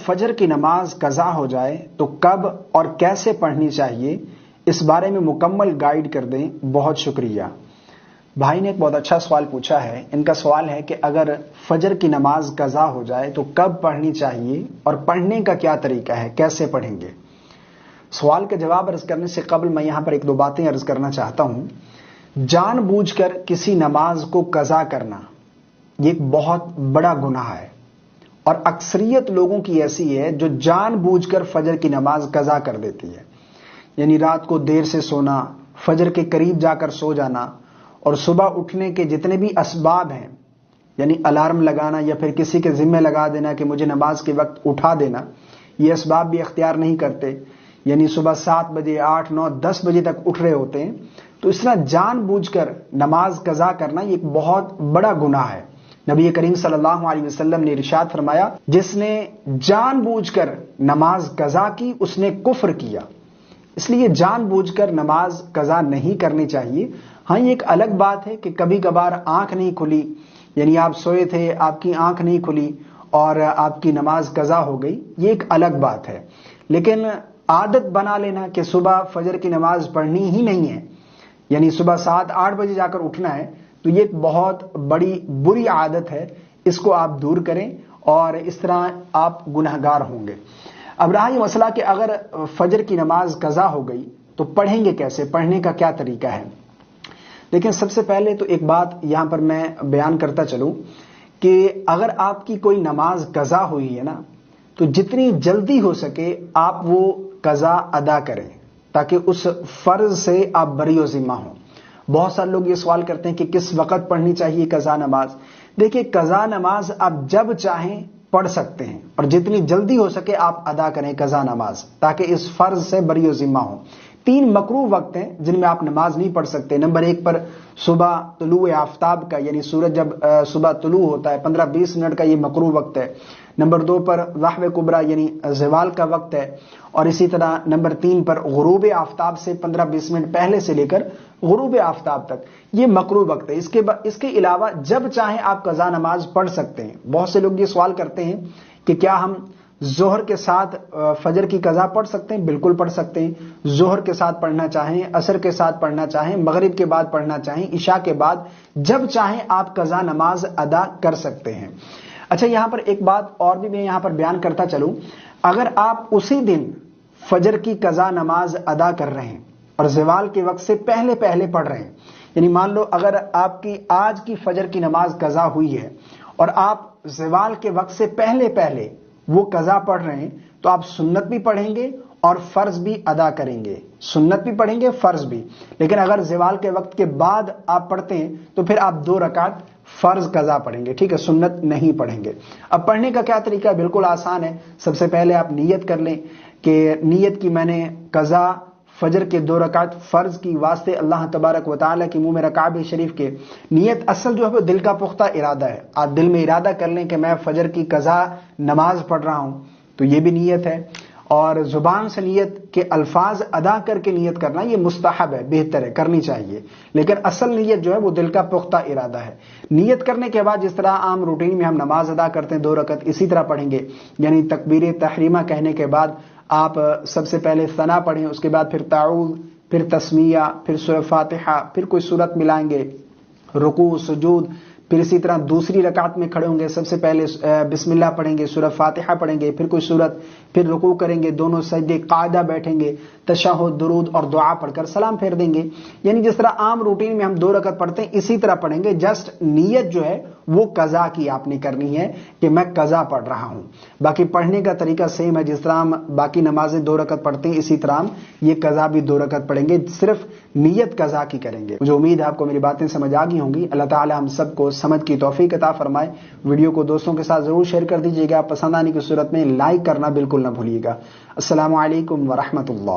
فجر کی نماز قضا ہو جائے تو کب اور کیسے پڑھنی چاہیے، اس بارے میں مکمل گائیڈ کر دیں، بہت شکریہ۔ بھائی نے ایک بہت اچھا سوال پوچھا ہے۔ ان کا سوال ہے کہ اگر فجر کی نماز قضا ہو جائے تو کب پڑھنی چاہیے اور پڑھنے کا کیا طریقہ ہے، کیسے پڑھیں گے۔ سوال کا جواب عرض کرنے سے قبل میں یہاں پر ایک دو باتیں عرض کرنا چاہتا ہوں۔ جان بوجھ کر کسی نماز کو قضا کرنا یہ ایک بہت بڑا گناہ ہے، اور اکثریت لوگوں کی ایسی ہے جو جان بوجھ کر فجر کی نماز قضا کر دیتی ہے، یعنی رات کو دیر سے سونا، فجر کے قریب جا کر سو جانا، اور صبح اٹھنے کے جتنے بھی اسباب ہیں، یعنی الارم لگانا یا پھر کسی کے ذمہ لگا دینا کہ مجھے نماز کے وقت اٹھا دینا، یہ اسباب بھی اختیار نہیں کرتے، یعنی صبح 7 بجے 8 9 10 بجے تک اٹھ رہے ہوتے ہیں۔ تو اس طرح جان بوجھ کر نماز قضا کرنا یہ ایک بہت بڑا گناہ ہے۔ نبی کریم صلی اللہ علیہ وسلم نے ارشاد فرمایا، جس نے جان بوجھ کر نماز قضا کی اس نے کفر کیا۔ اس لیے جان بوجھ کر نماز قضا نہیں کرنی چاہیے۔ ہاں یہ ایک الگ بات ہے کہ کبھی کبھار آنکھ نہیں کھلی، یعنی آپ سوئے تھے، آپ کی آنکھ نہیں کھلی اور آپ کی نماز قضا ہو گئی، یہ ایک الگ بات ہے۔ لیکن عادت بنا لینا کہ صبح فجر کی نماز پڑھنی ہی نہیں ہے، یعنی صبح 7 8 بجے جا کر اٹھنا ہے، تو یہ ایک بہت بڑی بری عادت ہے، اس کو آپ دور کریں، اور اس طرح آپ گنہگار ہوں گے۔ اب رہا یہ مسئلہ کہ اگر فجر کی نماز قضا ہو گئی تو پڑھیں گے کیسے، پڑھنے کا کیا طریقہ ہے۔ لیکن سب سے پہلے تو ایک بات یہاں پر میں بیان کرتا چلوں کہ اگر آپ کی کوئی نماز قضا ہوئی ہے نا، تو جتنی جلدی ہو سکے آپ وہ قضا ادا کریں، تاکہ اس فرض سے آپ بری و ذمہ ہوں۔ بہت سارے لوگ یہ سوال کرتے ہیں کہ کس وقت پڑھنی چاہیے قضا نماز۔ دیکھیں، قضا نماز آپ جب چاہیں پڑھ سکتے ہیں، اور جتنی جلدی ہو سکے آپ ادا کریں قضا نماز، تاکہ اس فرض سے بری و ذمہ ہوں۔ 3 مکروہ وقت ہیں جن میں آپ نماز نہیں پڑھ سکتے۔ نمبر 1 پر صبح طلوع آفتاب کا، یعنی سورج جب صبح طلوع ہوتا ہے 15-20 منٹ کا، یہ مکروہ وقت ہے۔ نمبر 2 پر وحو کبریٰ یعنی زوال کا وقت ہے، اور اسی طرح نمبر 3 پر غروب آفتاب سے 15-20 منٹ پہلے سے لے کر غروب آفتاب تک، یہ مکروہ وقت ہے۔ اس کے علاوہ جب چاہیں آپ قضا نماز پڑھ سکتے ہیں۔ بہت سے لوگ یہ سوال کرتے ہیں کہ کیا ہم ظہر کے ساتھ فجر کی قضا پڑھ سکتے ہیں؟ بالکل پڑھ سکتے ہیں۔ ظہر کے ساتھ پڑھنا چاہیں، عصر کے ساتھ پڑھنا چاہیں، مغرب کے بعد پڑھنا چاہیں، عشاء کے بعد، جب چاہیں آپ قضا نماز ادا کر سکتے ہیں۔ اچھا، یہاں پر ایک بات اور بھی میں یہاں پر بیان کرتا چلوں۔ اگر آپ اسی دن فجر کی قضا نماز ادا کر رہے ہیں اور زوال کے وقت سے پہلے پڑھ رہے ہیں، یعنی مان لو اگر آپ کی آج کی فجر کی نماز قضا ہوئی ہے اور آپ زوال کے وقت سے پہلے وہ قضا پڑھ رہے ہیں، تو آپ سنت بھی پڑھیں گے اور فرض بھی ادا کریں گے۔ سنت بھی پڑھیں گے، فرض بھی۔ لیکن اگر زوال کے وقت کے بعد آپ پڑھتے ہیں تو پھر آپ 2 رکعت فرض قضا پڑھیں گے، ٹھیک ہے، سنت نہیں پڑھیں گے۔ اب پڑھنے کا کیا طریقہ ہے؟ بالکل آسان ہے۔ سب سے پہلے آپ نیت کر لیں کہ نیت کی میں نے قضا فجر کے 2 رکعت فرض کی واسطے اللہ تبارک و تعالیٰ کی منہ میں کعبہ شریف کے۔ نیت اصل جو ہے وہ دل کا پختہ ارادہ ہے۔ آپ دل میں ارادہ کر لیں کہ میں فجر کی قضا نماز پڑھ رہا ہوں، تو یہ بھی نیت ہے۔ اور زبان سے نیت کے الفاظ ادا کر کے نیت کرنا یہ مستحب ہے، بہتر ہے، کرنی چاہیے، لیکن اصل نیت جو ہے وہ دل کا پختہ ارادہ ہے۔ نیت کرنے کے بعد جس طرح عام روٹین میں ہم نماز ادا کرتے ہیں 2 رکعت، اسی طرح پڑھیں گے، یعنی تکبیر تحریمہ کہنے کے بعد آپ سب سے پہلے ثنا پڑھیں، اس کے بعد پھر تعوذ، پھر تسمیہ، پھر سورہ فاتحہ، پھر کوئی سورت ملائیں گے، رکوع سجود، پھر اسی طرح دوسری رکعت میں کھڑے ہوں گے، سب سے پہلے بسم اللہ پڑھیں گے، سورہ فاتحہ پڑھیں گے، پھر کوئی سورت، پھر رکوع کریں گے، دونوں سجدے قاعدہ بیٹھیں گے، تشہد، درود اور دعا پڑھ کر سلام پھیر دیں گے۔ یعنی جس طرح عام روٹین میں ہم 2 رکعت پڑھتے ہیں اسی طرح پڑھیں گے، جسٹ نیت جو ہے وہ قضا کی آپ نے کرنی ہے کہ میں قضا پڑھ رہا ہوں۔ باقی پڑھنے کا طریقہ سیم ہے، جس طرح ہم باقی نمازیں 2 رکعت پڑھتے ہیں اسی طرح ہم یہ قضا بھی 2 رکعت پڑھیں گے، صرف نیت قضا کی کریں گے۔ مجھے امید ہے آپ کو میری باتیں سمجھ آ گئی ہوں گی۔ اللہ تعالی ہم سب کو سمجھ کی توفیق عطا فرمائے۔ ویڈیو کو دوستوں کے ساتھ ضرور شیئر کر دیجیے گا، پسند آنے کی صورت میں لائک کرنا بالکل نہ بھولیے گا۔ السلام علیکم ورحمۃ اللہ۔